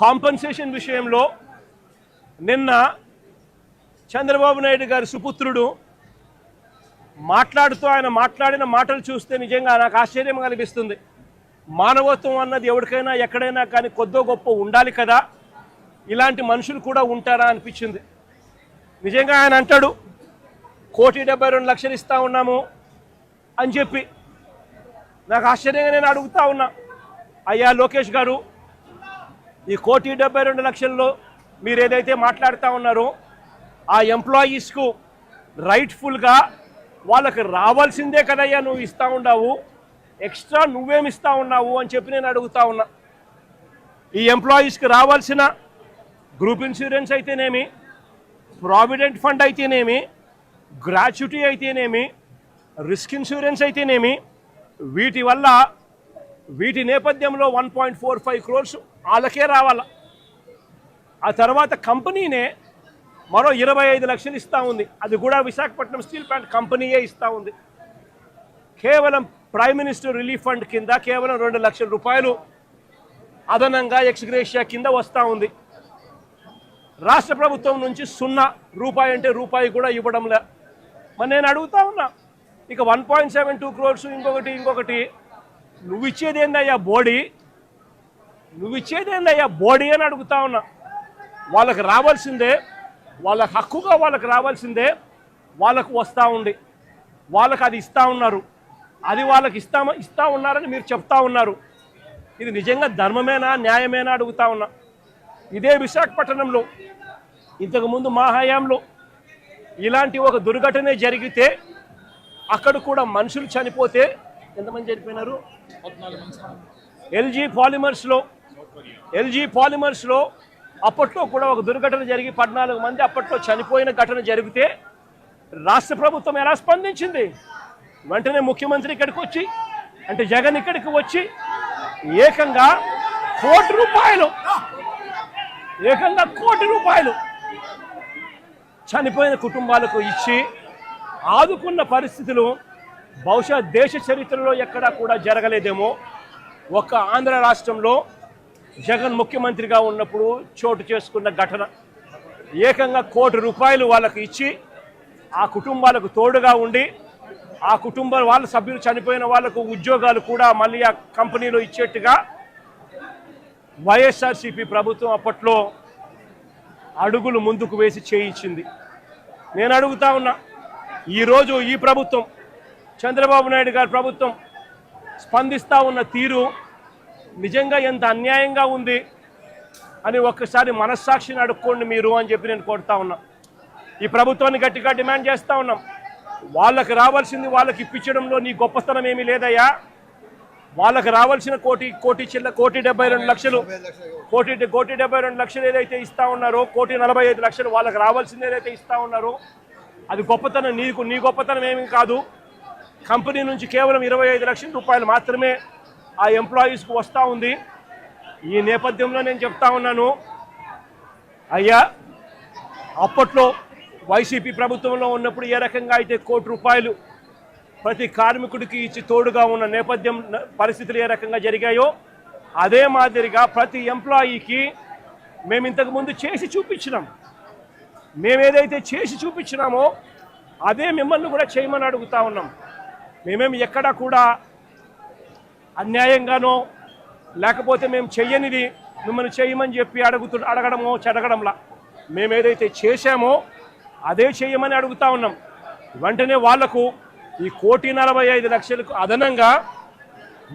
Compensation విషయంలో నిన్న చంద్రబాబు నాయుడు గారి సుపుత్రుడు మాట్లాడుతూ ఆయన మాట్లాడిన మాటలు చూస్తే నిజంగా నాకు ఆశ్చర్యం కనిపిస్తుంది. మానవత్వం అన్నది ఎవరికైనా ఎక్కడైనా కానీ కొద్దో గొప్ప ఉండాలి కదా, ఇలాంటి మనుషులు కూడా ఉంటారా అనిపించింది. నిజంగా ఆయన అంటాడు 1,72,00,000 ఇస్తా ఉన్నాము అని చెప్పి. నాకు ఆశ్చర్యంగా నేను అడుగుతా ఉన్నా, అయ్యా లోకేష్ గారు, ఈ 1,72,00,000లో మీరు ఏదైతే మాట్లాడుతూ ఉన్నారో ఆ ఎంప్లాయీస్కు రైట్ఫుల్గా వాళ్ళకి రావాల్సిందే కదయ్యా నువ్వు ఇస్తూ ఉన్నావు, ఎక్స్ట్రా నువ్వేమి ఇస్తూ ఉన్నావు అని చెప్పి నేను అడుగుతా ఉన్నా. ఈ ఎంప్లాయీస్కి రావాల్సిన గ్రూప్ ఇన్సూరెన్స్ అయితేనేమి, ప్రావిడెంట్ ఫండ్ అయితేనేమి, గ్రాట్యుటీ అయితేనేమి, రిస్క్ ఇన్సూరెన్స్ అయితేనేమి, వీటి నేపథ్యంలో 1.45 crores వాళ్ళకే రావాలా. ఆ తర్వాత కంపెనీనే మరో 25 లక్షలు ఇస్తూ ఉంది. అది కూడా విశాఖపట్నం స్టీల్ ప్లాంట్ కంపెనీయే ఇస్తూ ఉంది. కేవలం ప్రైమ్ మినిస్టర్ రిలీఫ్ ఫండ్ కింద కేవలం 2 లక్షల రూపాయలు అదనంగా ఎక్స్గ్రేషియా కింద వస్తూ ఉంది. రాష్ట్ర ప్రభుత్వం నుంచి 0 రూపాయి అంటే రూపాయి కూడా ఇవ్వడంలే. మరి నేను అడుగుతా ఉన్నా, ఇక 1.72 crores ఇంకొకటి నువ్వు ఇచ్చేదేందయ్యా బోడీ, అని అడుగుతా ఉన్నా. వాళ్ళకి రావాల్సిందే, వాళ్ళ హక్కుగా వాళ్ళకి రావాల్సిందే వాళ్ళకు వస్తూ ఉంది. వాళ్ళకి అది ఇస్తూ ఉన్నారు, అది వాళ్ళకి ఇస్తూ ఉన్నారని మీరు చెప్తా ఉన్నారు. ఇది నిజంగా ధర్మమేనా, న్యాయమేనా అడుగుతా ఉన్నా. ఇదే విశాఖపట్నంలో ఇంతకుముందు మా హయాంలో ఇలాంటి ఒక దుర్ఘటన జరిగితే అక్కడ కూడా మనుషులు చనిపోతే ఎంతమంది చనిపోయినారు? ఎల్జీ పాలిమర్స్లో అప్పట్లో కూడా ఒక దుర్ఘటన జరిగి 14 మంది అప్పట్లో చనిపోయిన ఘటన జరిగితే రాష్ట్ర ప్రభుత్వం ఎలా స్పందించింది? వెంటనే ముఖ్యమంత్రి ఇక్కడికి వచ్చి, అంటే జగన్ ఇక్కడికి వచ్చి ఏకంగా కోటి రూపాయలు చనిపోయిన కుటుంబాలకు ఇచ్చి ఆదుకున్న పరిస్థితులు బహుశా దేశ చరిత్రలో ఎక్కడా కూడా జరగలేదేమో. ఒక్క ఆంధ్ర రాష్ట్రంలో జగన్ ముఖ్యమంత్రిగా ఉన్నప్పుడు చోటు చేసుకున్న ఘటన. ఏకంగా 1 కోటి రూపాయలు వాళ్ళకి ఇచ్చి ఆ కుటుంబాలకు తోడుగా ఉండి ఆ వాళ్ళ సభ్యులు చనిపోయిన వాళ్లకు ఉద్యోగాలు కూడా మళ్ళీ ఆ కంపెనీలో ఇచ్చేట్టుగా వైఎస్ఆర్సీపీ ప్రభుత్వం అప్పట్లో అడుగులు ముందుకు వేసి చేయించింది. నేను అడుగుతా ఉన్నా, ఈరోజు ఈ ప్రభుత్వం చంద్రబాబు నాయుడు గారి ప్రభుత్వం స్పందిస్తూ ఉన్న తీరు నిజంగా ఎంత అన్యాయంగా ఉంది అని ఒక్కసారి మనస్సాక్షిని అడుక్కోండి మీరు అని చెప్పి నేను కోరుతా ఉన్నా. ఈ ప్రభుత్వాన్ని గట్టిగా డిమాండ్ చేస్తూ ఉన్నాం. వాళ్ళకి రావాల్సింది వాళ్ళకి ఇప్పించడంలో నీ గొప్పతనం ఏమీ లేదయ్యా. వాళ్ళకి రావాల్సిన 1,72 లక్షలు ఏదైతే ఇస్తా ఉన్నారో, 1,45 లక్షలు వాళ్ళకి రావాల్సింది ఏదైతే ఇస్తా ఉన్నారో అది గొప్పతనం. నీ గొప్పతనం ఏమీ కాదు. కంపెనీ నుంచి కేవలం 25 లక్షల రూపాయలు మాత్రమే ఆ ఎంప్లాయీస్కు వస్తూ ఉంది. ఈ నేపథ్యంలో నేను చెప్తా ఉన్నాను, అయ్యా అప్పట్లో వైసీపీ ప్రభుత్వంలో ఉన్నప్పుడు ఏ రకంగా అయితే 1 కోటి రూపాయలు ప్రతి కార్మికుడికి ఇచ్చి తోడుగా ఉన్న నేపథ్యం పరిస్థితులు ఏ రకంగా జరిగాయో అదే మాదిరిగా ప్రతి ఎంప్లాయీకి మేము ఇంతకుముందు చేసి చూపించినాం. మేమేదైతే చేసి చూపించినామో అదే మిమ్మల్ని కూడా చేయమని అడుగుతా ఉన్నాం. మేమేమి ఎక్కడా కూడా అన్యాయంగానో లేకపోతే మేము చెయ్యనిది మిమ్మల్ని చేయమని చెప్పి అడగడంలా మేమేదైతే చేశామో అదే చేయమని అడుగుతా ఉన్నాం. వెంటనే వాళ్లకు ఈ 1,45,00,000 అదనంగా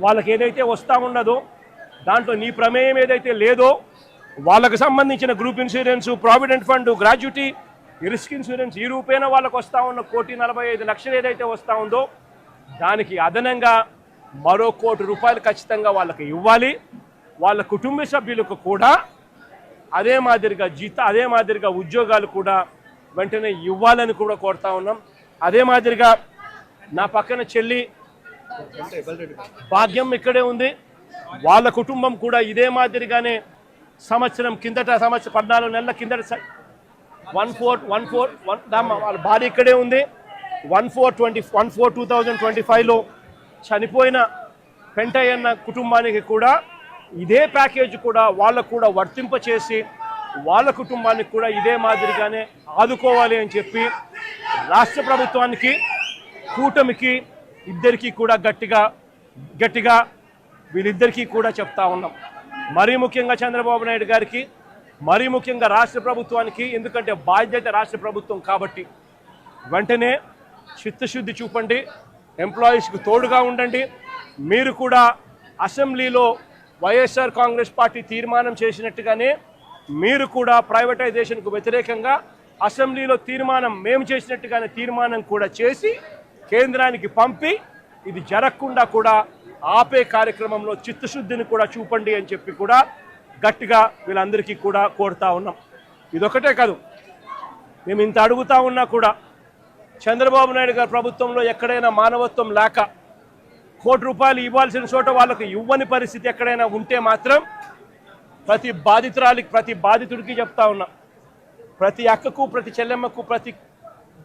వాళ్ళకి ఏదైతే వస్తూ ఉన్నదో దాంట్లో నీ ప్రమేయం ఏదైతే లేదో వాళ్ళకు సంబంధించిన group insurance, provident fund, gratuity, risk insurance ఈ రూపేణ వాళ్ళకు వస్తూ ఉన్న 1,45,00,000 ఏదైతే వస్తూ ఉందో దానికి అదనంగా మరో 1 కోటి రూపాయలు ఖచ్చితంగా వాళ్ళకి ఇవ్వాలి. వాళ్ళ కుటుంబ సభ్యులకు కూడా అదే మాదిరిగా ఉద్యోగాలు కూడా వెంటనే ఇవ్వాలని కూడా కోరుతా ఉన్నాం. అదే మాదిరిగా నా పక్కన చెల్లి భాగ్యం ఇక్కడే ఉంది. వాళ్ళ కుటుంబం కూడా ఇదే మాదిరిగానే సంవత్సరం 14 నెలల కిందట 1/4 వాళ్ళ భార్య ఇక్కడే ఉంది. 1/4/2025లో చనిపోయిన పెంటయ్యన్న కుటుంబానికి కూడా ఇదే ప్యాకేజ్ కూడా వాళ్ళకు కూడా వర్తింపచేసి వాళ్ళ కుటుంబానికి కూడా ఇదే మాదిరిగానే ఆదుకోవాలి అని చెప్పి రాష్ట్ర ప్రభుత్వానికి కూటమికి ఇద్దరికీ కూడా గట్టిగా వీళ్ళిద్దరికీ కూడా చెప్తా ఉన్నాం. మరీ ముఖ్యంగా చంద్రబాబు నాయుడు గారికి, మరీ ముఖ్యంగా రాష్ట్ర ప్రభుత్వానికి, ఎందుకంటే బాధ్యత రాష్ట్ర ప్రభుత్వం కాబట్టి వెంటనే చిత్తశుద్ధి చూపండి, ఎంప్లాయీస్కి తోడుగా ఉండండి. మీరు కూడా అసెంబ్లీలో వైఎస్ఆర్ కాంగ్రెస్ పార్టీ తీర్మానం చేసినట్టుగానే మీరు కూడా ప్రైవేటైజేషన్కు వ్యతిరేకంగా అసెంబ్లీలో తీర్మానం మేము చేసినట్టుగానే తీర్మానం కూడా చేసి కేంద్రానికి పంపి ఇది జరగకుండా కూడా ఆపే కార్యక్రమంలో చిత్తశుద్ధిని కూడా చూపండి అని చెప్పి కూడా గట్టిగా వీళ్ళందరికీ కూడా కోరుతా ఉన్నాం. ఇదొకటే కాదు, మేము ఇంత అడుగుతా ఉన్నా కూడా చంద్రబాబు నాయుడు గారి ప్రభుత్వంలో ఎక్కడైనా మానవత్వం లేక ₹1 ఇవ్వాల్సిన చోట వాళ్ళకు ఇవ్వని పరిస్థితి ఎక్కడైనా ఉంటే మాత్రం ప్రతి బాధితుడికి చెప్తా ఉన్నా, ప్రతి అక్కకు, ప్రతి చెల్లెమ్మకు, ప్రతి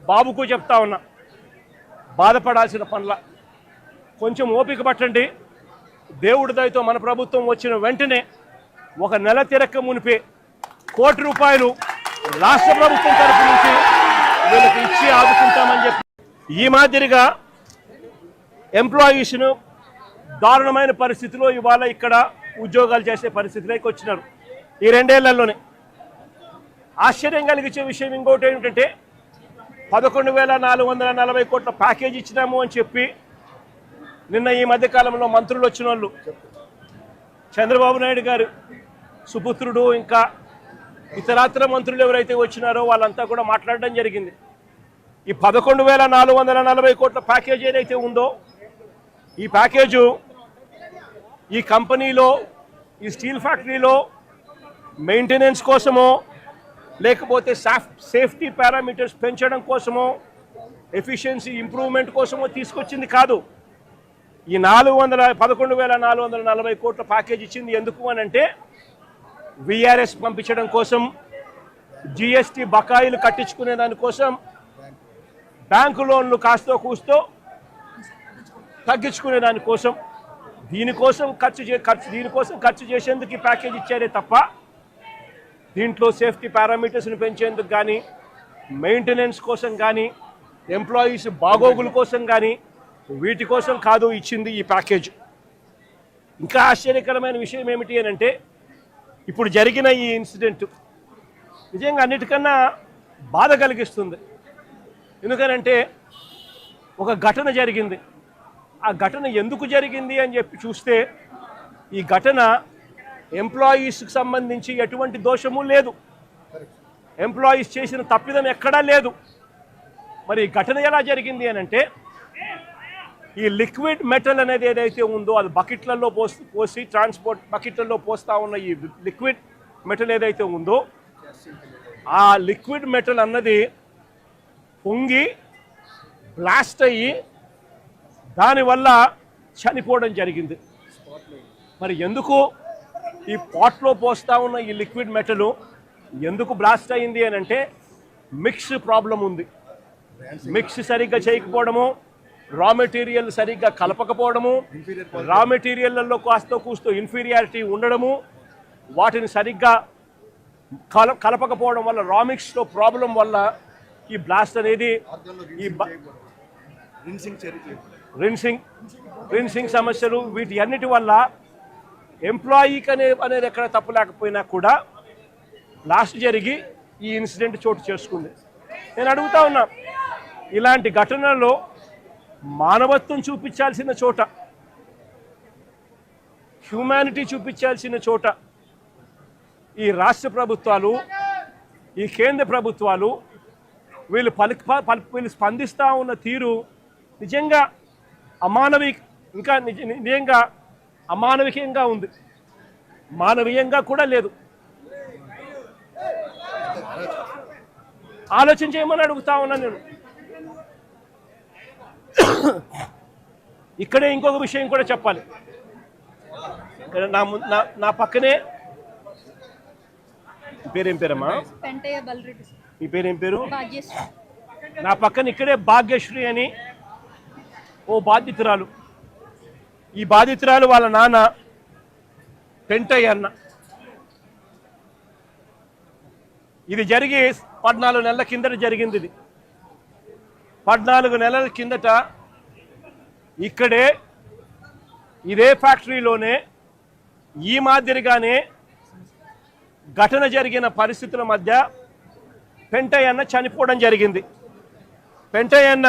బాబుకు చెప్తా ఉన్నా, బాధపడాల్సిన పనుల కొంచెం ఓపిక పట్టండి. దేవుడి దయతో మన ప్రభుత్వం వచ్చిన వెంటనే 1 నెల తిరక్క మునిపే ₹1 రాష్ట్ర ప్రభుత్వం తరఫు నుంచి వీళ్ళకి ఇచ్చి ఆదుకుంటామని చెప్పి ఈ మాదిరిగా ఎంప్లాయీస్ను దారుణమైన పరిస్థితిలో ఇవాళ ఇక్కడ ఉద్యోగాలు చేసే పరిస్థితిలోకి వచ్చినారు ఈ 2 ఏళ్లలోనే. ఆశ్చర్యం కలిగించే విషయం ఇంకోటి ఏమిటంటే 11,440 కోట్ల ప్యాకేజ్ ఇచ్చినాము అని చెప్పి నిన్న ఈ మధ్యకాలంలో మంత్రులు వచ్చిన వాళ్ళు, చంద్రబాబు నాయుడు గారు సుపుత్రుడు ఇంకా ఇతరాతర మంత్రులు ఎవరైతే వచ్చినారో వాళ్ళంతా కూడా మాట్లాడడం జరిగింది. ఈ 11,440 కోట్ల ప్యాకేజ్ ఏదైతే ఉందో ఈ ప్యాకేజు ఈ కంపెనీలో, ఈ స్టీల్ ఫ్యాక్టరీలో మెయింటెనెన్స్ కోసమో లేకపోతే సేఫ్టీ పారామీటర్స్ పెంచడం కోసమో ఎఫిషియన్సీ ఇంప్రూవ్మెంట్ కోసమో తీసుకొచ్చింది కాదు. ఈ 11,440 కోట్ల ప్యాకేజ్ ఇచ్చింది ఎందుకు అని అంటే విఆర్ఎస్ పంపించడం కోసం, జిఎస్టీ బకాయిలు కట్టించుకునే దానికోసం, బ్యాంకు లోన్లు కాస్తో కూస్తో తగ్గించుకునే దానికోసం, దీనికోసం ఖర్చు చేసేందుకు ఈ ప్యాకేజ్ ఇచ్చారే తప్ప దీంట్లో సేఫ్టీ పారామీటర్స్ని పెంచేందుకు కానీ, మెయింటెనెన్స్ కోసం కానీ, ఎంప్లాయీస్ బాగోగుల కోసం కానీ వీటి కోసం కాదు ఇచ్చింది ఈ ప్యాకేజ్. ఇంకా ఆశ్చర్యకరమైన విషయం ఏమిటి అని అంటే ఇప్పుడు జరిగిన ఈ ఇన్సిడెంట్ నిజంగా అన్నిటికన్నా బాధ కలిగిస్తుంది. ఎందుకనంటే ఒక ఘటన జరిగింది, ఆ ఘటన ఎందుకు జరిగింది అని చెప్పి చూస్తే ఈ ఘటన ఎంప్లాయీస్కి సంబంధించి ఎటువంటి దోషము లేదు, ఎంప్లాయీస్ చేసిన తప్పిదం ఎక్కడా లేదు. మరి ఈ ఘటన ఎలా జరిగింది అని అంటే ఈ లిక్విడ్ మెటల్ అనేది ఏదైతే ఉందో అది బకెట్లలో పోసి ట్రాన్స్పోర్ట్ బకెట్లలో పోస్తా ఉన్న ఈ లిక్విడ్ మెటల్ ఏదైతే ఉందో ఆ లిక్విడ్ మెటల్ అన్నది పొంగి బ్లాస్ట్ అయ్యి దానివల్ల చనిపోవడం జరిగింది. మరి ఎందుకు ఈ పాట్లో పోస్తా ఉన్న ఈ లిక్విడ్ మెటల్ ఎందుకు బ్లాస్ట్ అయింది అని అంటే మిక్స్ ప్రాబ్లం ఉంది. మిక్స్ సరిగ్గా చేయకపోవడము, రా మెటీరియల్ సరిగ్గా కలపకపోవడము, రా మెటీరియల్లో కాస్తో కూస్తో ఇన్ఫీరియారిటీ ఉండడము, వాటిని సరిగ్గా కలపకపోవడం వల్ల రా మిక్స్లో ప్రాబ్లం వల్ల ఈ బ్లాస్ట్ అనేది ఈ రిన్సింగ్ సమస్యలు వీటి అన్నిటి వల్ల ఎంప్లాయీకి అనేది ఎక్కడ తప్పు లేకపోయినా కూడా బ్లాస్ట్ జరిగి ఈ ఇన్సిడెంట్ చోటు చేసుకుంది. నేను అడుగుతా ఉన్నా, ఇలాంటి ఘటనల్లో మానవత్వం చూపించాల్సిన చోట, హ్యూమానిటీ చూపించాల్సిన చోట ఈ రాష్ట్ర ప్రభుత్వాలు, ఈ కేంద్ర ప్రభుత్వాలు వీళ్ళు స్పందిస్తూ ఉన్న తీరు నిజంగా నిజంగా అమానవికంగా ఉంది, మానవీయంగా కూడా లేదు. ఆలోచన చేయమని అడుగుతా ఉన్నా నేను. ఇక్కడే ఇంకొక విషయం కూడా చెప్పాలి. నా పక్కనే పేరేం పేరమ్మా? మీ పేరేం పేరు? నా పక్కన ఇక్కడే భాగ్యశ్రీ అని ఓ బాధితురాలు. ఈ బాధితురాలు వాళ్ళ నాన్న పెంటయ్య అన్న. ఇది జరిగి 14 నెలల కిందట జరిగింది. ఇది 14 నెలల కిందట ఇక్కడే ఇదే ఫ్యాక్టరీలోనే ఈ మాదిరిగానే ఘటన జరిగిన పరిస్థితుల మధ్య పెంటయ్య అన్న చనిపోవడం జరిగింది. పెంటయ్య అన్న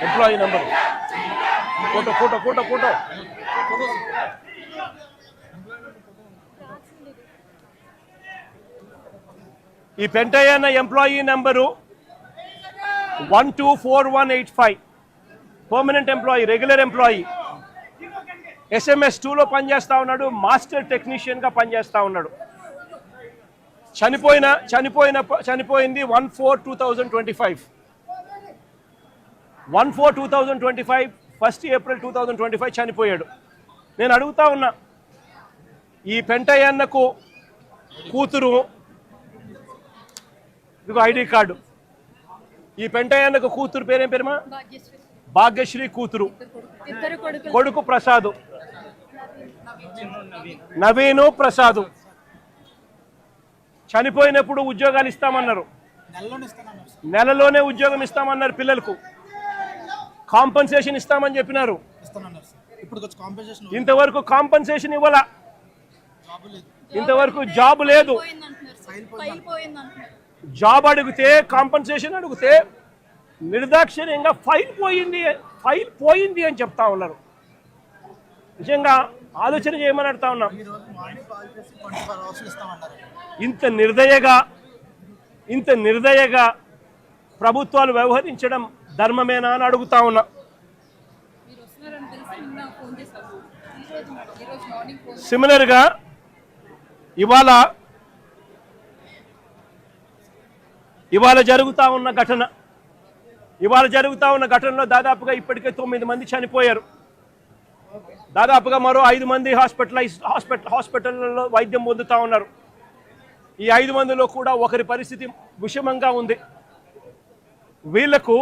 ఎంప్లాయీ నెంబర్ ఫోటో ఈ పెంటయ్య అన్న employee number 124185, permanent employee, regular employee. SMS 2లో పనిచేస్తూ ఉన్నాడు, మాస్టర్ టెక్నీషియన్గా పనిచేస్తూ ఉన్నాడు. చనిపోయింది 1/4/2025. 1/4/2025, 1 ఏప్రిల్ 2025 చనిపోయాడు. నేను అడుగుతా ఉన్నా, ఈ పెంటయ్య అన్నకు కూతురు, ఇదిగో ఐడి కార్డు. ఈ పెంటయ్య అన్నకు కూతురు పేరేం పేరుమా? భాగ్యశ్రీ కూతురు. కొడుకు ప్రసాదు, నవీను ప్రసాదు. చనిపోయినప్పుడు ఉద్యోగాలు ఇస్తామన్నారు, నెలలోనే ఉద్యోగం ఇస్తామన్నారు పిల్లలకు. కాంపన్సేషన్ ఇస్తామని చెప్పినారు, ఇంతవరకు కాంపన్సేషన్ ఇవ్వాల. ఇంతవరకు జాబ్ లేదు. జాబ్ అడిగితే, కాంపన్సేషన్ అడిగితే నిర్దాక్షిణ్యంగా ఫైల్ పోయింది అని చెప్తా ఉన్నారు. నిజంగా ఆలోచన చేయమని అడుగుతా ఉన్నాం. ఇంత నిర్దయగా ప్రభుత్వాలు వ్యవహరించడం ధర్మమేనా అని అడుగుతా ఉన్నా. సిమిలర్గా ఇవాళ జరుగుతూ ఉన్న ఘటనలో దాదాపుగా ఇప్పటికే 9 మంది చనిపోయారు. దాదాపుగా మరో 5 మంది హాస్పిటల్లో వైద్యం పొందుతూ ఉన్నారు. ఈ 5 మందిలో కూడా ఒకరి పరిస్థితి విషమంగా ఉంది. వీళ్లకు